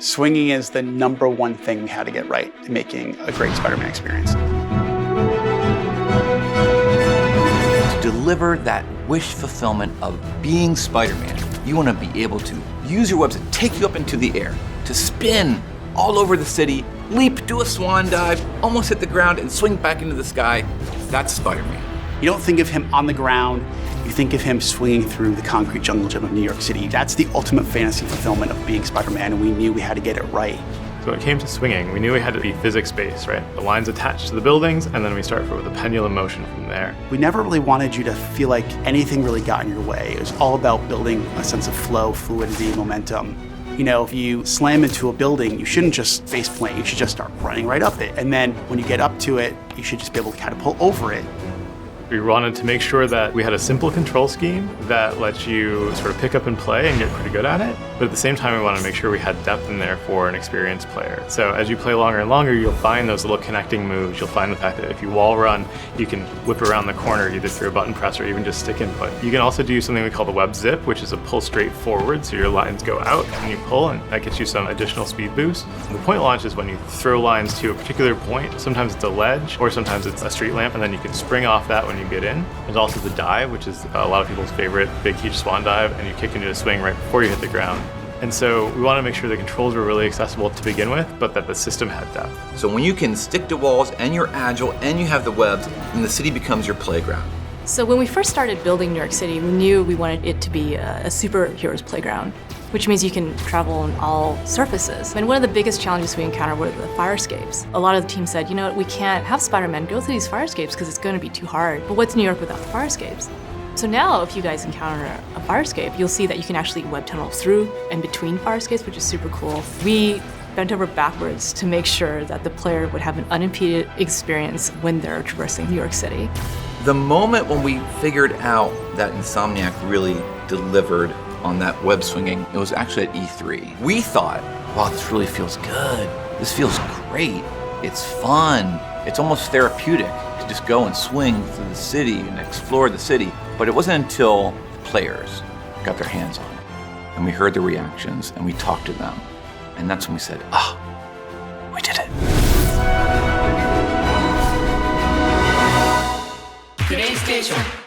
Swinging is the #1 thing we had to get right in making a great Spider-Man experience. To deliver that wish fulfillment of being Spider-Man, you want to be able to use your webs to take you up into the air, to spin all over the city, leap, do a swan dive, almost hit the ground, and swing back into the sky. That's Spider-Man. You don't think of him on the ground, you think of him swinging through the concrete jungle gym of New York City. That's the ultimate fantasy fulfillment of being Spider-Man, and we knew we had to get it right. So when it came to swinging, we knew we had to be physics-based, right? The lines attached to the buildings, and then we start with a pendulum motion from there. We never really wanted you to feel like anything really got in your way. It was all about building a sense of flow, fluidity, momentum. You know, if you slam into a building, you shouldn't just face plant, you should just start running right up it. And then when you get up to it, you should just be able to catapult over it. We wanted to make sure that we had a simple control scheme that lets you sort of pick up and play and get pretty good at it. But at the same time, we wanted to make sure we had depth in there for an experienced player. So as you play longer and longer, you'll find those little connecting moves. You'll find the fact that if you wall run, you can whip around the corner either through a button press or even just stick input. You can also do something we call the web zip, which is a pull straight forward. So your lines go out and you pull, and that gets you some additional speed boost. And the point launch is when you throw lines to a particular point. Sometimes it's a ledge or sometimes it's a street lamp, and then you can spring off that when you get in. There's also the dive, which is a lot of people's favorite, big huge swan dive, and you kick into a swing right before you hit the ground. And so we want to make sure the controls were really accessible to begin with, but that the system had depth. So when you can stick to walls and you're agile and you have the webs, then the city becomes your playground. So when we first started building New York City, we knew we wanted it to be a superhero's playground, which means you can travel on all surfaces. And one of the biggest challenges we encountered were the fire escapes. A lot of the team said, you know, we can't have Spider-Man go through these fire escapes because it's going to be too hard. But what's New York without the fire escapes? So now if you guys encounter a fire escape, you'll see that you can actually web tunnel through and between fire escapes, which is super cool. We bent over backwards to make sure that the player would have an unimpeded experience when they're traversing New York City. The moment when we figured out that Insomniac really delivered on that web swinging, it was actually at E3. We thought, wow, this really feels good. This feels great. It's fun. It's almost therapeutic to just go and swing through the city and explore the city. But it wasn't until the players got their hands on it and we heard the reactions and we talked to them. And that's when we said, we did it. PlayStation